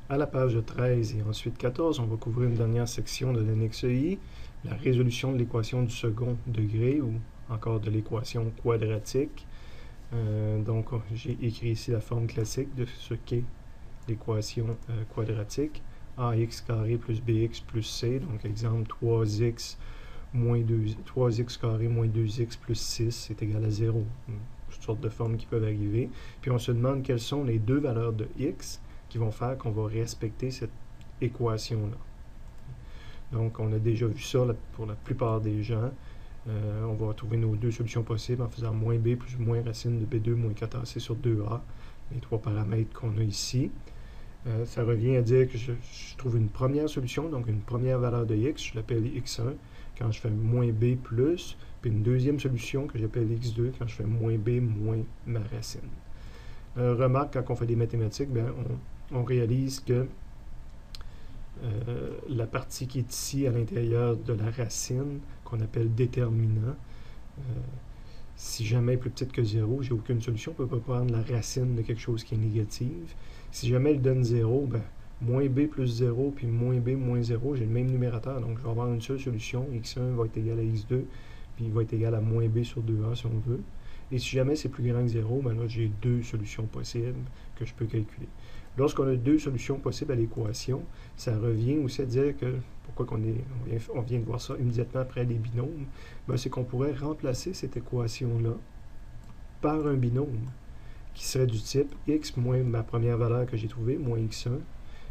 À la page 13 et ensuite 14, on va couvrir une dernière section de l'annexe I, la résolution de l'équation du second degré ou encore de l'équation quadratique. Donc, j'ai écrit ici la forme classique de ce qu'est l'équation quadratique. ax carré plus bx plus c, donc exemple 3x carré moins 2x plus 6 est égal à 0. Toutes sortes de formes qui peuvent arriver. Puis on se demande quelles sont les deux valeurs de x qui vont faire qu'on va respecter cette équation-là. Donc, on a déjà vu ça pour la plupart des gens. On va trouver nos deux solutions possibles en faisant moins b plus ou moins racine de b2 moins 4ac sur 2a, les trois paramètres qu'on a ici. Ça revient à dire que je trouve une première solution, donc une première valeur de x, je l'appelle x1 quand je fais moins b plus, puis une deuxième solution que j'appelle x2 quand je fais moins b moins ma racine. Remarque, quand on fait des mathématiques, on réalise que la partie qui est ici à l'intérieur de la racine, qu'on appelle déterminant, si jamais elle est plus petite que 0, j'ai aucune solution. On ne peut pas prendre la racine de quelque chose qui est négative. Si jamais elle donne 0, moins b plus 0, puis moins b moins 0, j'ai le même numérateur. Donc, je vais avoir une seule solution. x1 va être égal à x2, puis il va être égal à moins b sur 2a si on veut. Et si jamais c'est plus grand que 0, là, j'ai deux solutions possibles que je peux calculer. Lorsqu'on a deux solutions possibles à l'équation, ça revient aussi à dire que, pourquoi on vient de voir ça immédiatement après les binômes, c'est qu'on pourrait remplacer cette équation-là par un binôme qui serait du type x moins ma première valeur que j'ai trouvée, moins x1,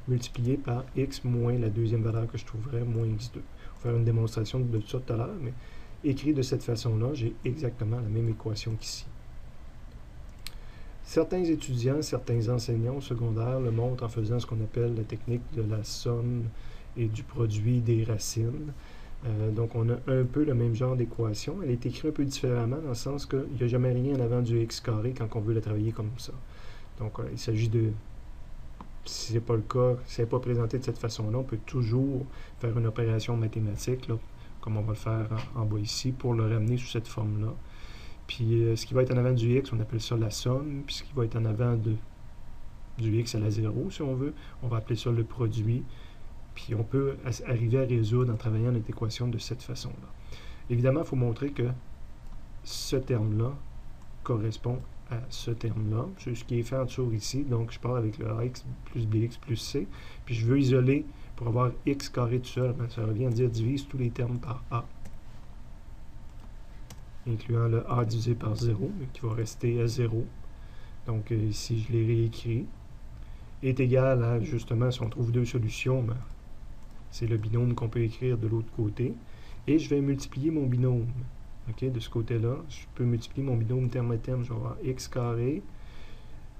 multiplié par x moins la deuxième valeur que je trouverais, moins x2. On va faire une démonstration de ça tout à l'heure, mais écrit de cette façon-là, j'ai exactement la même équation qu'ici. Certains étudiants, certains enseignants au secondaire le montrent en faisant ce qu'on appelle la technique de la somme et du produit des racines. Donc, on a un peu le même genre d'équation. Elle est écrite un peu différemment dans le sens qu'il n'y a jamais rien en avant du x carré quand on veut la travailler comme ça. Donc, il s'agit de... Si ce n'est pas le cas, si elle n'est pas présentée de cette façon-là, on peut toujours faire une opération mathématique, là, comme on va le faire en bas ici, pour le ramener sous cette forme-là. Puis, ce qui va être en avant du x, on appelle ça la somme. Puis, ce qui va être en avant du x à la 0, si on veut, on va appeler ça le produit. Puis on peut arriver à résoudre en travaillant notre équation de cette façon-là. Évidemment, il faut montrer que ce terme-là correspond à ce terme-là. C'est ce qui est fait en dessous ici. Donc, je pars avec le ax plus bx plus c. Puis je veux isoler pour avoir x carré tout seul. Ça revient à dire divise tous les termes par a, incluant le a divisé par 0, qui va rester à 0. Donc, ici, je l'ai réécrit. Est égal à, justement, si on trouve deux solutions, c'est le binôme qu'on peut écrire de l'autre côté. Et je vais multiplier mon binôme. De ce côté-là, je peux multiplier mon binôme terme à terme. Je vais avoir x carré,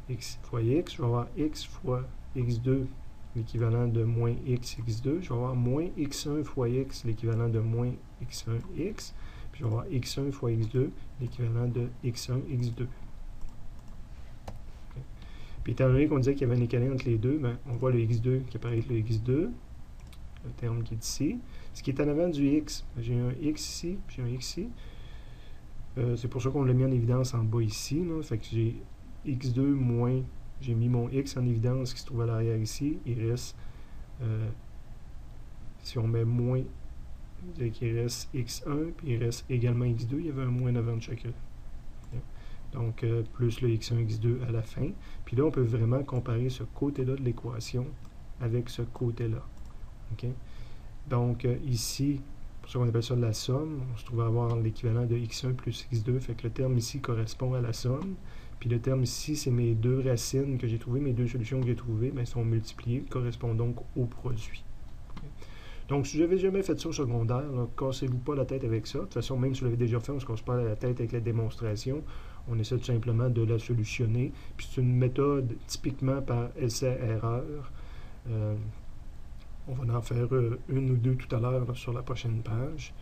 x fois x. Je vais avoir x fois x2, l'équivalent de moins x, x2. Je vais avoir moins x1 fois x, l'équivalent de moins x1, x. Puis je vais avoir x1 fois x2, l'équivalent de x1, x2. Puis étant donné qu'on disait qu'il y avait un équivalent entre les deux, on voit le x2 qui apparaît avec le x2. Le terme qui est ici. Ce qui est en avant du x, j'ai un x ici, puis j'ai un x ici. C'est pour ça qu'on l'a mis en évidence en bas ici. Là. Fait que j'ai x2 moins, j'ai mis mon x en évidence qui se trouve à l'arrière ici. Il reste, si on met moins, il reste x1, puis il reste également x2. Il y avait un moins avant de chacun. Donc, plus le x1, x2 à la fin. Puis là, on peut vraiment comparer ce côté-là de l'équation avec ce côté-là. Okay? Donc, ici, pour ça qu'on appelle ça la somme, on se trouve à avoir l'équivalent de x1 plus x2, fait que le terme ici correspond à la somme, puis le terme ici, c'est mes deux racines que j'ai trouvées, mes deux solutions que j'ai trouvées, sont multipliées, correspondent donc au produit. Okay? Donc, si vous n'avez jamais fait ça au secondaire, cassez-vous pas la tête avec ça. De toute façon, même si vous l'avez déjà fait, on ne se casse pas la tête avec la démonstration. On essaie tout simplement de la solutionner. Puis c'est une méthode typiquement par essai-erreur. On va en faire une ou deux tout à l'heure sur la prochaine page.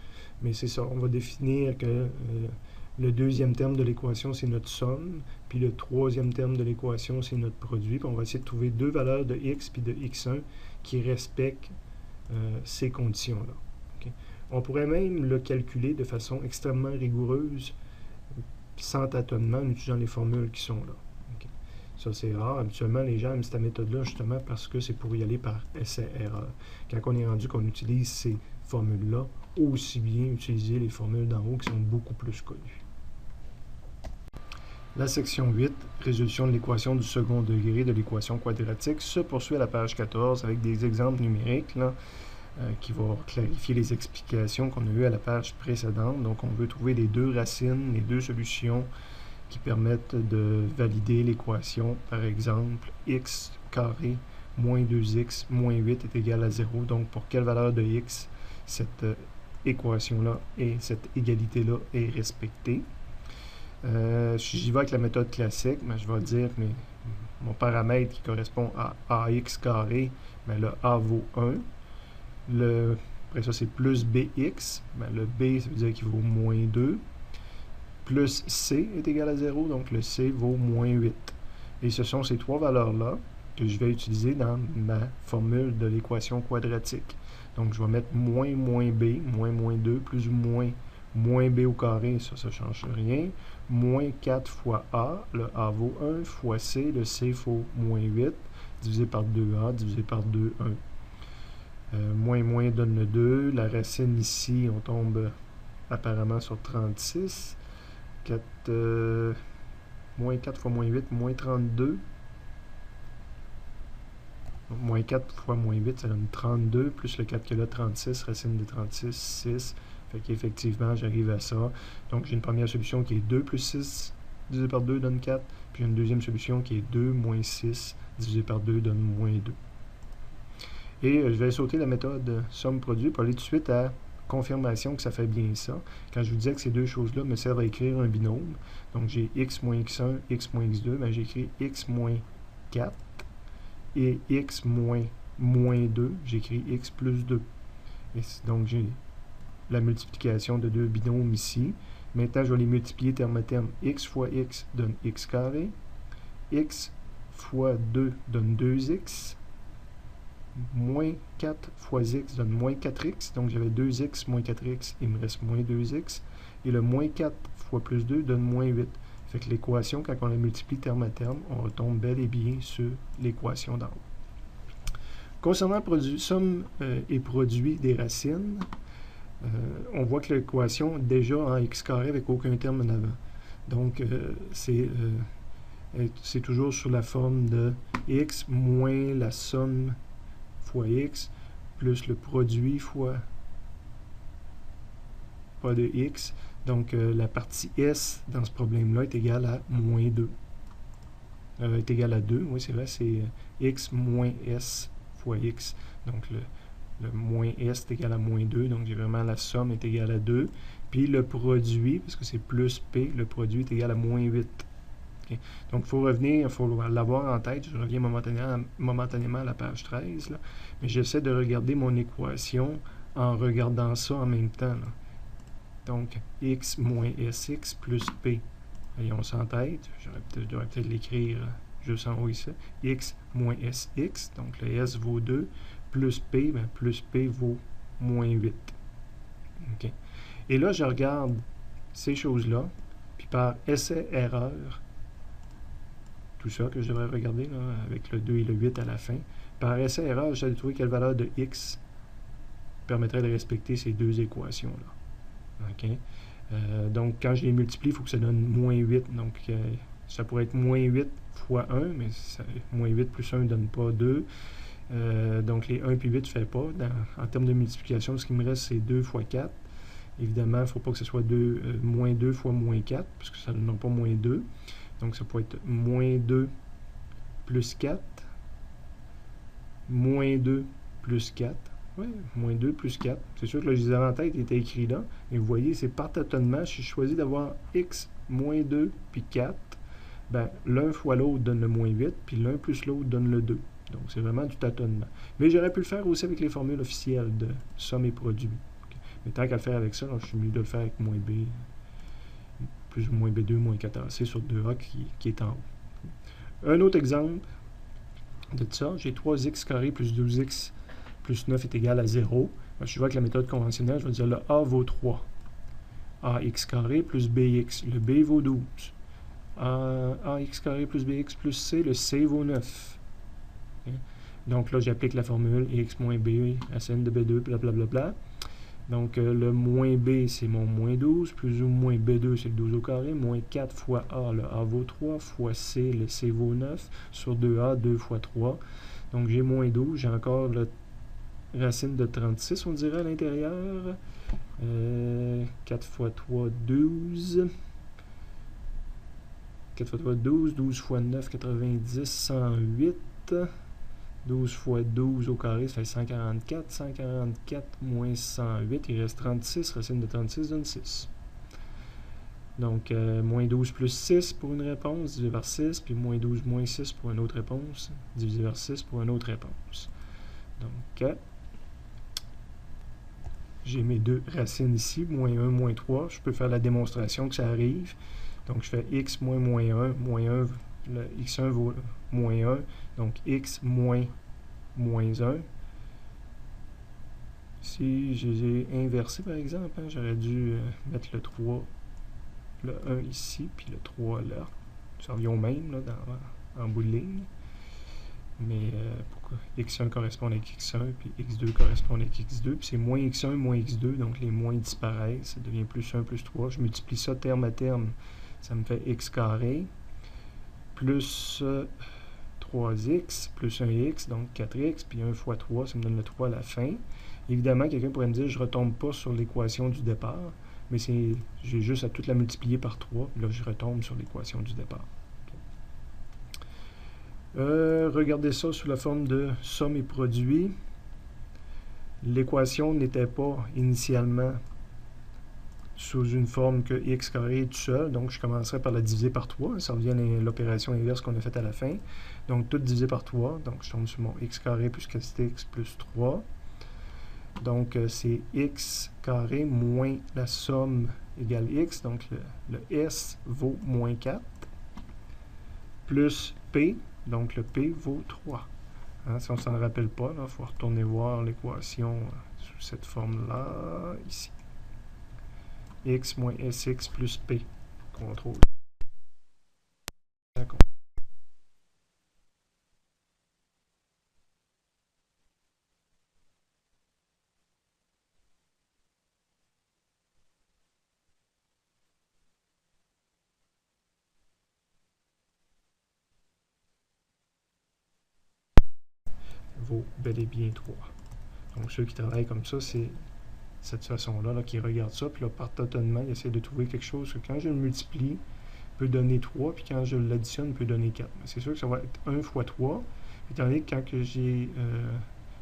Mais c'est ça, on va définir que le deuxième terme de l'équation, c'est notre somme. Puis le troisième terme de l'équation, c'est notre produit. Puis on va essayer de trouver deux valeurs de x puis de x1 qui respectent ces conditions-là. Okay? On pourrait même le calculer de façon extrêmement rigoureuse, sans tâtonnement, en utilisant les formules qui sont là. Okay? Ça, c'est rare. Habituellement, les gens aiment cette méthode-là justement parce que c'est pour y aller par essai-erreur. Quand on est rendu qu'on utilise ces formules-là, aussi bien utiliser les formules d'en haut qui sont beaucoup plus connues. La section 8, résolution de l'équation du second degré de l'équation quadratique, se poursuit à la page 14 avec des exemples numériques là, qui vont clarifier les explications qu'on a eues à la page précédente. Donc, on veut trouver les deux racines, les deux solutions qui permettent de valider l'équation. Par exemple, x carré moins 2x moins 8 est égal à 0. Donc, pour quelle valeur de x cette équation-là et cette égalité-là est respectée? Si j'y vais avec la méthode classique, ben, je vais dire que mon paramètre qui correspond à ax carré, ben, le a vaut 1. Après ça, c'est plus bx. Ben, le b, ça veut dire qu'il vaut moins 2. Plus c est égal à 0, donc le c vaut moins 8. Et ce sont ces trois valeurs-là que je vais utiliser dans ma formule de l'équation quadratique. Donc, je vais mettre moins b, moins 2, plus ou moins b au carré, ça ne change rien. Moins 4 fois a, le a vaut 1, fois c, le c vaut moins 8, divisé par 2a, divisé par 2, 1. Moins donne le 2. La racine ici, on tombe apparemment sur 36. Moins 4 fois moins 8, moins 32. Donc, moins 4 fois moins 8, ça donne 32, plus le 4 que là, 36, racine de 36, 6. Fait qu'effectivement, j'arrive à ça. Donc, j'ai une première solution qui est 2 plus 6 divisé par 2 donne 4. Puis une deuxième solution qui est 2 moins 6 divisé par 2 donne moins 2. Et je vais sauter la méthode somme-produit pour aller tout de suite à confirmation que ça fait bien ça. Quand je vous disais que ces deux choses-là me servent à écrire un binôme, donc j'ai x moins x1, x moins x2, ben j'ai écrit x moins 4 et x moins 2, j'écris x plus 2. Et donc j'ai la multiplication de deux binômes ici. Maintenant, je vais les multiplier terme à terme. X fois x donne x carré. X fois 2 donne 2x. Moins 4 fois x donne moins 4x. Donc, j'avais 2x moins 4x. Il me reste moins 2x. Et le moins 4 fois plus 2 donne moins 8. Fait que l'équation, quand on la multiplie terme à terme, on retombe bel et bien sur l'équation d'en haut. Concernant somme et produit des racines, on voit que l'équation est déjà en x carré avec aucun terme en avant. Donc, c'est toujours sous la forme de x moins la somme fois x plus le produit fois pas de x. Donc, la partie S dans ce problème-là est égale à moins 2. Est égale à 2, oui, c'est vrai, c'est x moins s fois x. Donc, le moins s est égal à moins 2, donc j'ai vraiment la somme est égale à 2. Puis le produit, parce que c'est plus p, le produit est égal à moins 8. Okay. Donc, il faut revenir, il faut l'avoir en tête. Je reviens momentanément à la page 13, là. Mais j'essaie de regarder mon équation en regardant ça en même temps, là. Donc, x moins sx plus p. Ayons ça en tête. Je devrais peut-être l'écrire juste en haut ici. X moins sx, donc le s vaut 2, plus p, ben plus p vaut moins 8. Okay. Et là, je regarde ces choses-là, puis par essai-erreur, tout ça que je devrais regarder, là, avec le 2 et le 8 à la fin, par essai-erreur, j'essaie de trouver quelle valeur de x permettrait de respecter ces deux équations-là. OK? Donc, quand je les multiplie, il faut que ça donne moins 8. Donc, ça pourrait être moins 8 fois 1, mais moins 8 plus 1 ne donne pas 2. Donc, les 1 puis 8 ne fait pas. En termes de multiplication, ce qui me reste, c'est 2 fois 4. Évidemment, il ne faut pas que ce soit moins 2 fois moins 4, parce que ça ne donne pas moins 2. Donc, ça peut être moins 2 plus 4. Moins 2 plus 4. Oui, moins 2 plus 4. C'est sûr que le gisement en tête était écrit là. Mais vous voyez, c'est par tâtonnement. Si je choisis d'avoir x moins 2 puis 4, ben, l'un fois l'autre donne le moins 8, puis l'un plus l'autre donne le 2. Donc, c'est vraiment du tâtonnement. Mais j'aurais pu le faire aussi avec les formules officielles de somme et produit. Okay. Mais tant qu'à le faire avec ça, je suis mieux de le faire avec moins b, plus ou moins b2, moins 4ac sur 2a qui est en haut. Un autre exemple de ça, j'ai 3x carré plus 12x plus 9 est égal à 0. Ben, je vois avec la méthode conventionnelle, je vais dire le a vaut 3. ax carré plus bx. Le b vaut 12. ax carré plus bx plus c, le c vaut 9. Okay. Donc là, j'applique la formule x moins b, racine de b2, blablabla. Donc le moins b, c'est mon moins 12, plus ou moins b2, c'est le 12 au carré, moins 4 fois a, le a vaut 3, fois c, le c vaut 9, sur 2a, 2 fois 3. Donc j'ai moins 12, j'ai encore la racine de 36, on dirait à l'intérieur. 4 fois 3, 12. 4 fois 3, 12. 12 fois 9, 90, 108. 12 fois 12 au carré, ça fait 144. 144 moins 108, il reste 36. Racine de 36 donne 6. Donc, moins 12 plus 6 pour une réponse, divisé par 6. Puis moins 12 moins 6 pour une autre réponse, divisé par 6 pour une autre réponse. Donc, j'ai mes deux racines ici, moins 1, moins 3. Je peux faire la démonstration que ça arrive. Donc, je fais x moins 1, moins 1, le x1 vaut moins 1. Donc, x moins 1. Si je les ai inversés, par exemple, hein, j'aurais dû mettre le 3, le 1 ici, puis le 3 là. Ça revient au même, là, en bout de ligne. Mais pourquoi x1 correspond avec x1, puis x2 correspond avec x2, puis c'est moins x1, moins x2, donc les moins disparaissent, ça devient plus 1, plus 3. Je multiplie ça terme à terme, ça me fait x carré, plus 3x, plus 1x, donc 4x, puis 1 fois 3, ça me donne le 3 à la fin. Évidemment, quelqu'un pourrait me dire, je ne retombe pas sur l'équation du départ, mais j'ai juste à toute la multiplier par 3, puis là, je retombe sur l'équation du départ. Regardez ça sous la forme de somme et produit. L'équation n'était pas initialement sous une forme que x carré tout seul, donc je commencerai par la diviser par 3, ça revient à l'opération inverse qu'on a faite à la fin. Donc tout divisé par 3, donc je tombe sur mon x carré plus 4x plus 3. Donc c'est x carré moins la somme égale x, donc le s vaut moins 4, plus p. Donc, le P vaut 3. Hein, si on ne s'en rappelle pas, il faut retourner voir l'équation sous cette forme-là, ici. X moins SX plus P. Contrôle. Vaut bel et bien 3. Donc, ceux qui travaillent comme ça, c'est cette façon-là là, qui regardent ça, puis là, par tâtonnement, ils essaient de trouver quelque chose que quand je le multiplie, peut donner 3, puis quand je l'additionne, peut donner 4. Mais c'est sûr que ça va être 1 fois 3, étant donné que quand j'ai...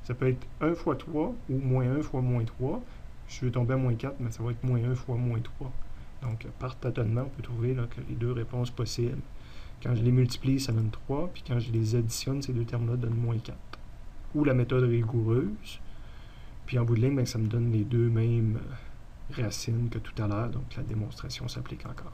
ça peut être 1 fois 3 ou moins 1 fois moins 3. Je vais tomber à moins 4, mais ça va être moins 1 fois moins 3. Donc, par tâtonnement, on peut trouver là, que les deux réponses possibles. Quand je les multiplie, ça donne 3, puis quand je les additionne, ces deux termes-là donnent moins 4. Ou la méthode rigoureuse. Puis en bout de ligne, ben, ça me donne les deux mêmes racines que tout à l'heure, donc la démonstration s'applique encore.